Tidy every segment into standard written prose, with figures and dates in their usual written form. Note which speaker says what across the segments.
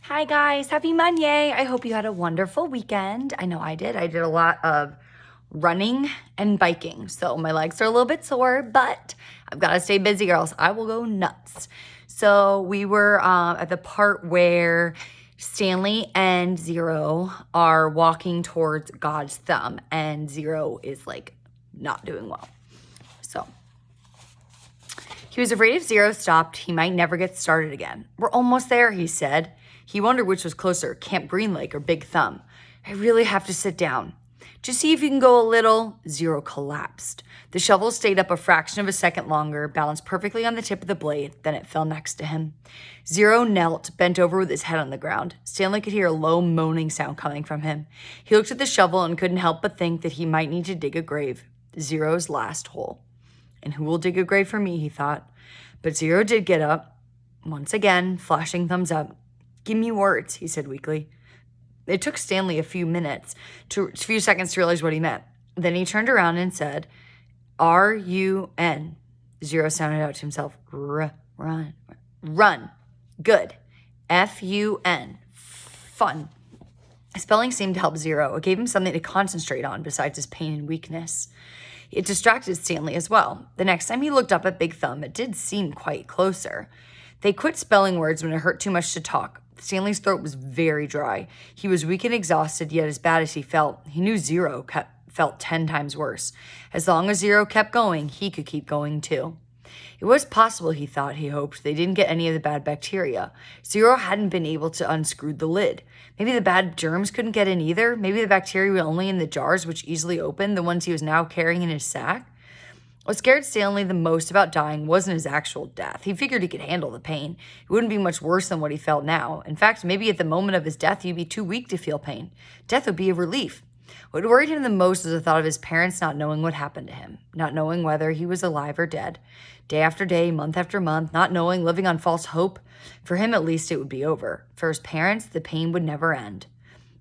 Speaker 1: Hi guys, happy Monday. I hope you had a wonderful weekend. I know I did. I did a lot of running and biking. So my legs are a little bit sore, but I've got to stay busy or else I will go nuts. So we were at the part where Stanley and Zero are walking towards God's thumb and Zero is like not doing well. So he was afraid if Zero stopped, he might never get started again. We're almost there, he said. He wondered which was closer, Camp Green Lake or Big Thumb. I really have to sit down. Just see if you can go a little. Zero collapsed. The shovel stayed up a fraction of a second longer, balanced perfectly on the tip of the blade, then it fell next to him. Zero knelt, bent over with his head on the ground. Stanley could hear a low moaning sound coming from him. He looked at the shovel and couldn't help but think that he might need to dig a grave. Zero's last hole. And who will dig a grave for me, he thought. But Zero did get up, once again, flashing thumbs up. Give me words, he said weakly. It took Stanley a few seconds to realize what he meant. Then he turned around and said, R-U-N. Zero sounded out to himself. Run. Good. F-U-N. Fun. Spelling seemed to help Zero. It gave him something to concentrate on besides his pain and weakness. It distracted Stanley as well. The next time he looked up at Big Thumb, it did seem quite closer. They quit spelling words when it hurt too much to talk. Stanley's throat was very dry. He was weak and exhausted, yet as bad as he felt, he knew Zero felt 10 times worse. As long as Zero kept going, he could keep going too. It was possible, he hoped, they didn't get any of the bad bacteria. Zero hadn't been able to unscrew the lid. Maybe the bad germs couldn't get in either. Maybe the bacteria were only in the jars, which easily opened, the ones he was now carrying in his sack. What scared Stanley the most about dying wasn't his actual death. He figured he could handle the pain. It wouldn't be much worse than what he felt now. In fact, maybe at the moment of his death, he'd be too weak to feel pain. Death would be a relief. What worried him the most was the thought of his parents not knowing what happened to him, not knowing whether he was alive or dead. Day after day, month after month, not knowing, living on false hope. For him, at least, it would be over. For his parents, the pain would never end.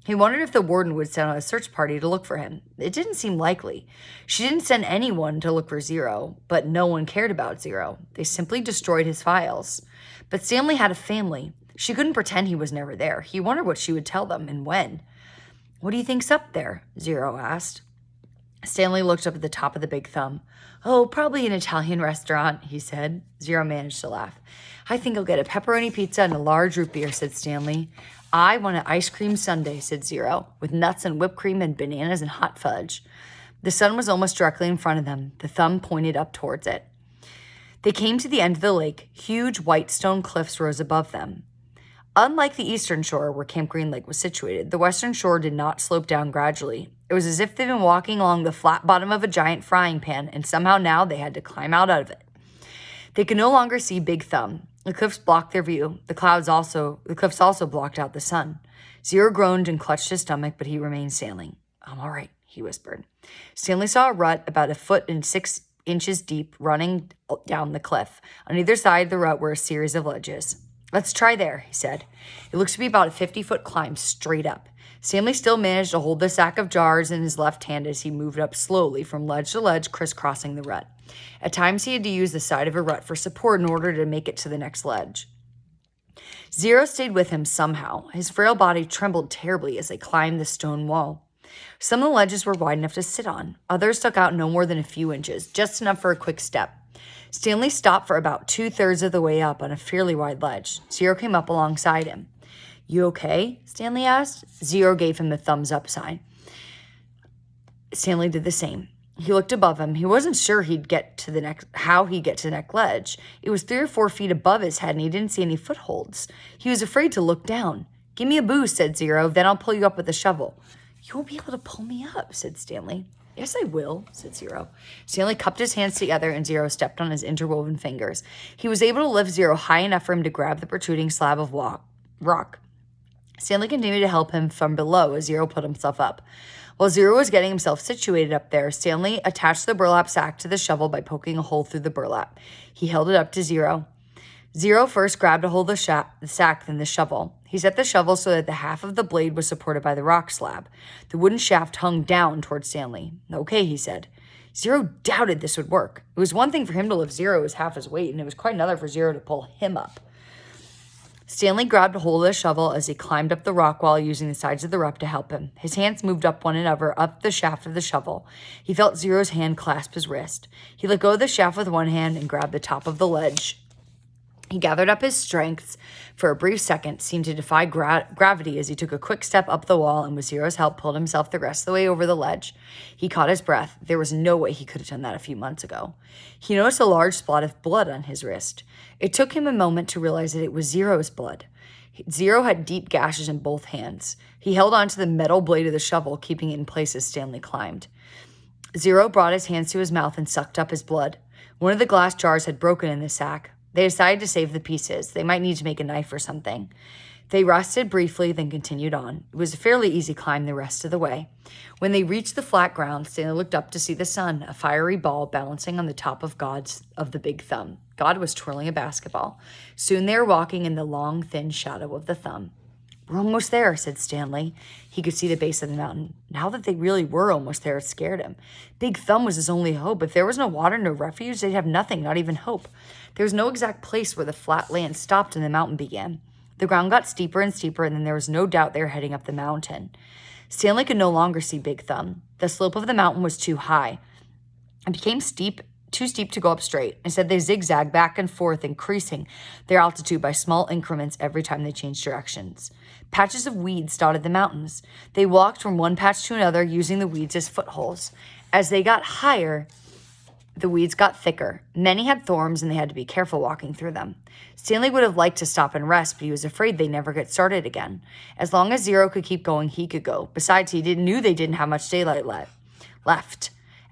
Speaker 1: He wondered if the warden would send out a search party to look for him. It didn't seem likely. She didn't send anyone to look for Zero, but no one cared about Zero. They simply destroyed his files. But Stanley had a family. She couldn't pretend he was never there. He wondered what she would tell them and when. What do you think's up there? Zero asked. Stanley looked up at the top of the Big Thumb. Oh, probably an Italian restaurant, he said. Zero managed to laugh. I think I'll get a pepperoni pizza and a large root beer, said Stanley. I want an ice cream sundae, said Zero, with nuts and whipped cream and bananas and hot fudge. The sun was almost directly in front of them. The thumb pointed up towards it. They came to the end of the lake. Huge white stone cliffs rose above them. Unlike the eastern shore, where Camp Green Lake was situated, the western shore did not slope down gradually. It was as if they'd been walking along the flat bottom of a giant frying pan, and somehow now they had to climb out of it. They could no longer see Big Thumb. The cliffs blocked their view. The cliffs also blocked out the sun. Zero groaned and clutched his stomach, but he remained standing. I'm all right, he whispered. Stanley saw a rut about 1.6 deep running down the cliff. On either side of the rut were a series of ledges. Let's try there, he said. It looks to be about a 50-foot climb straight up. Stanley still managed to hold the sack of jars in his left hand as he moved up slowly from ledge to ledge, crisscrossing the rut. At times, he had to use the side of a rut for support in order to make it to the next ledge. Zero stayed with him somehow. His frail body trembled terribly as they climbed the stone wall. Some of the ledges were wide enough to sit on. Others stuck out no more than a few inches, just enough for a quick step. Stanley stopped for about 2/3 of the way up on a fairly wide ledge. Zero came up alongside him. You okay? Stanley asked. Zero gave him the thumbs up sign. Stanley did the same. He looked above him. He wasn't sure how he'd get to the next ledge. It was 3 or 4 feet above his head, and he didn't see any footholds. He was afraid to look down. Give me a boost, said Zero. Then I'll pull you up with the shovel. You won't be able to pull me up, said Stanley. Yes, I will, said Zero. Stanley cupped his hands together, and Zero stepped on his interwoven fingers. He was able to lift Zero high enough for him to grab the protruding slab of rock. Stanley continued to help him from below as Zero put himself up. While Zero was getting himself situated up there, Stanley attached the burlap sack to the shovel by poking a hole through the burlap. He held it up to Zero. Zero first grabbed a hold of the sack, then the shovel. He set the shovel so that the half of the blade was supported by the rock slab. The wooden shaft hung down toward Stanley. Okay, he said. Zero doubted this would work. It was one thing for him to lift Zero as half his weight, and it was quite another for Zero to pull him up. Stanley grabbed a hold of the shovel as he climbed up the rock wall using the sides of the rope to help him. His hands moved up one another, up the shaft of the shovel. He felt Zero's hand clasp his wrist. He let go of the shaft with one hand and grabbed the top of the ledge. He gathered up his strength for a brief second, seemed to defy gravity as he took a quick step up the wall and with Zero's help pulled himself the rest of the way over the ledge. He caught his breath. There was no way he could have done that a few months ago. He noticed a large spot of blood on his wrist. It took him a moment to realize that it was Zero's blood. Zero had deep gashes in both hands. He held onto the metal blade of the shovel, keeping it in place as Stanley climbed. Zero brought his hands to his mouth and sucked up his blood. One of the glass jars had broken in the sack. They decided to save the pieces. They might need to make a knife or something. They rested briefly, then continued on. It was a fairly easy climb the rest of the way. When they reached the flat ground, Stanley looked up to see the sun, a fiery ball balancing on the top of the big thumb. God was twirling a basketball. Soon they were walking in the long, thin shadow of the thumb. "We're almost there," said Stanley. He could see the base of the mountain. Now that they really were almost there, it scared him. Big Thumb was his only hope. If there was no water, no refuge, they'd have nothing, not even hope. There was no exact place where the flat land stopped and the mountain began. The ground got steeper and steeper, and then there was no doubt they were heading up the mountain. Stanley could no longer see Big Thumb. The slope of the mountain was too high. It became too steep to go up straight. Instead, they zigzagged back and forth, increasing their altitude by small increments every time they changed directions. Patches of weeds dotted the mountains. They walked from one patch to another, using the weeds as footholds. As they got higher, the weeds got thicker. Many had thorns, and they had to be careful walking through them. Stanley would have liked to stop and rest, but he was afraid they'd never get started again. As long as Zero could keep going, he could go. Besides, he knew they didn't have much daylight left.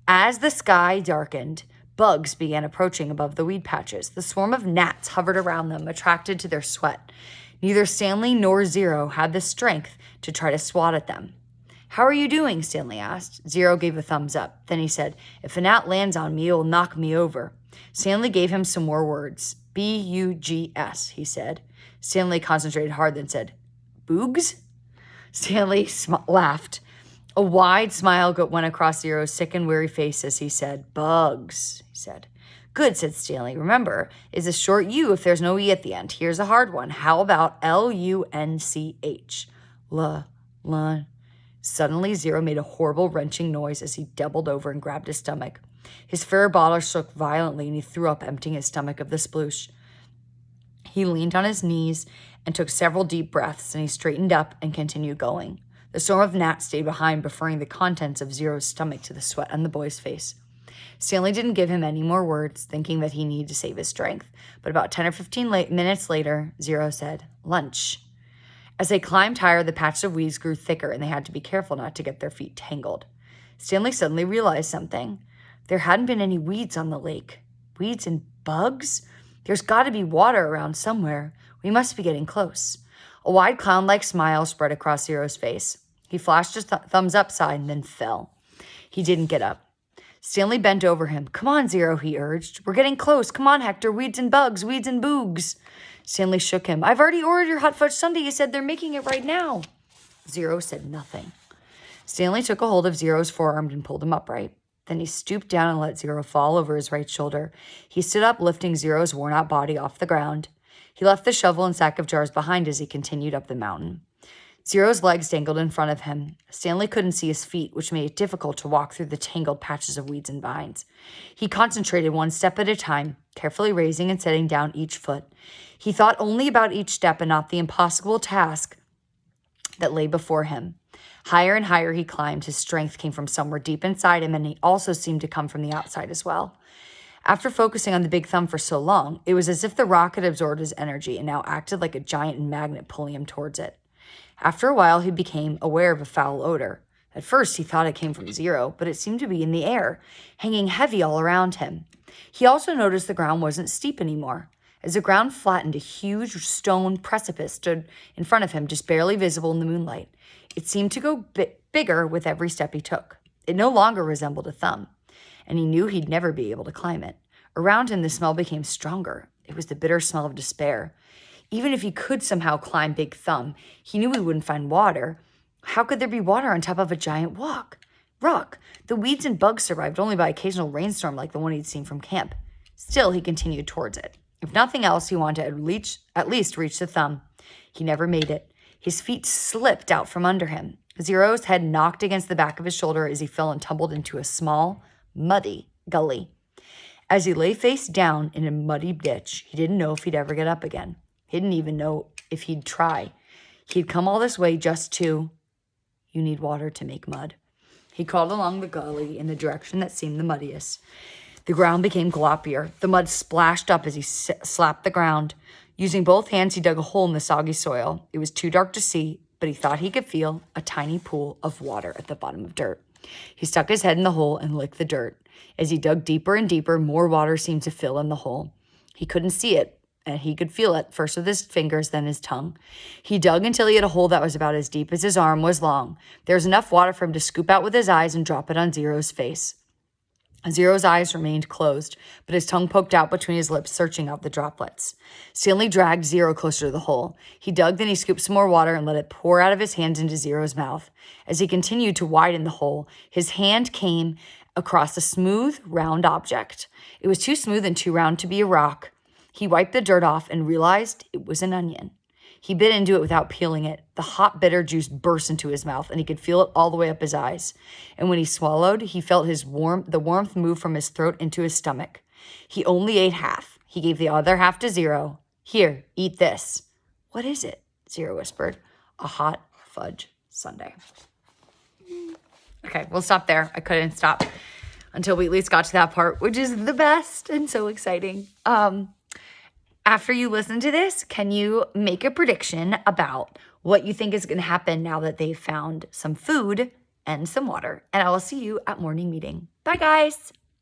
Speaker 1: As the sky darkened, bugs began approaching above the weed patches. The swarm of gnats hovered around them, attracted to their sweat. Neither Stanley nor Zero had the strength to try to swat at them. "How are you doing?" Stanley asked. Zero gave a thumbs up. Then he said, "If a gnat lands on me, it will knock me over." Stanley gave him some more words. "B-U-G-S," he said. Stanley concentrated hard, then said, "Boogs?" Stanley laughed. A wide smile went across Zero's sick and weary face as he said, "Bugs," he said. "Good," said Stanley. "Remember, it's a short U if there's no E at the end. Here's a hard one. How about L-U-N-C-H? L. Suddenly, Zero made a horrible wrenching noise as he doubled over and grabbed his stomach. His fair bottle shook violently, and he threw up, emptying his stomach of the sploosh. He leaned on his knees and took several deep breaths, and he straightened up and continued going. The swarm of gnats stayed behind, preferring the contents of Zero's stomach to the sweat on the boy's face. Stanley didn't give him any more words, thinking that he needed to save his strength. But about 10 or 15 minutes later, Zero said, "Lunch." As they climbed higher, the patch of weeds grew thicker, and they had to be careful not to get their feet tangled. Stanley suddenly realized something. There hadn't been any weeds on the lake. Weeds and bugs? There's got to be water around somewhere. We must be getting close. A wide clown-like smile spread across Zero's face. He flashed his thumbs up side and then fell. He didn't get up. Stanley bent over him. "Come on, Zero," he urged. "We're getting close. Come on, Hector. Weeds and bugs, weeds and boogs." Stanley shook him. "I've already ordered your hot fudge sundae. You said they're making it right now." Zero said nothing. Stanley took a hold of Zero's forearm and pulled him upright. Then he stooped down and let Zero fall over his right shoulder. He stood up, lifting Zero's worn-out body off the ground. He left the shovel and sack of jars behind as he continued up the mountain. Zero's legs dangled in front of him. Stanley couldn't see his feet, which made it difficult to walk through the tangled patches of weeds and vines. He concentrated one step at a time, carefully raising and setting down each foot. He thought only about each step and not the impossible task that lay before him. Higher and higher he climbed. His strength came from somewhere deep inside him, and he also seemed to come from the outside as well. After focusing on the big thumb for so long, it was as if the rock had absorbed his energy and now acted like a giant magnet pulling him towards it. After a while, he became aware of a foul odor. At first, he thought it came from Zero, but it seemed to be in the air, hanging heavy all around him. He also noticed the ground wasn't steep anymore. As the ground flattened, a huge stone precipice stood in front of him, just barely visible in the moonlight. It seemed to go bigger with every step he took. It no longer resembled a thumb, and he knew he'd never be able to climb it. Around him, the smell became stronger. It was the bitter smell of despair. Even if he could somehow climb Big Thumb, he knew he wouldn't find water. How could there be water on top of a giant rock? The weeds and bugs survived only by occasional rainstorm like the one he'd seen from camp. Still, he continued towards it. If nothing else, he wanted to at least reach the thumb. He never made it. His feet slipped out from under him. Zero's head knocked against the back of his shoulder as he fell and tumbled into a small, muddy gully. As he lay face down in a muddy ditch, he didn't know if he'd ever get up again. He didn't even know if he'd try. He'd come all this way just to... You need water to make mud. He crawled along the gully in the direction that seemed the muddiest. The ground became gloppier. The mud splashed up as he slapped the ground. Using both hands, he dug a hole in the soggy soil. It was too dark to see, but he thought he could feel a tiny pool of water at the bottom of dirt. He stuck his head in the hole and licked the dirt. As he dug deeper and deeper, more water seemed to fill in the hole. He couldn't see it, and he could feel it, first with his fingers, then his tongue. He dug until he had a hole that was about as deep as his arm was long. There was enough water for him to scoop out with his eyes and drop it on Zero's face. Zero's eyes remained closed, but his tongue poked out between his lips, searching out the droplets. Stanley dragged Zero closer to the hole. He dug, then he scooped some more water and let it pour out of his hands into Zero's mouth. As he continued to widen the hole, his hand came across a smooth, round object. It was too smooth and too round to be a rock. He wiped the dirt off and realized it was an onion. He bit into it without peeling it. The hot, bitter juice burst into his mouth, and he could feel it all the way up his eyes. And when he swallowed, he felt the warmth move from his throat into his stomach. He only ate half. He gave the other half to Zero. Here, eat this. What is it? Zero whispered. A hot fudge sundae. Okay, we'll stop there. I couldn't stop until we at least got to that part, which is the best and so exciting. After you listen to this, can you make a prediction about what you think is going to happen now that they've found some food and some water? And I will see you at morning meeting. Bye, guys.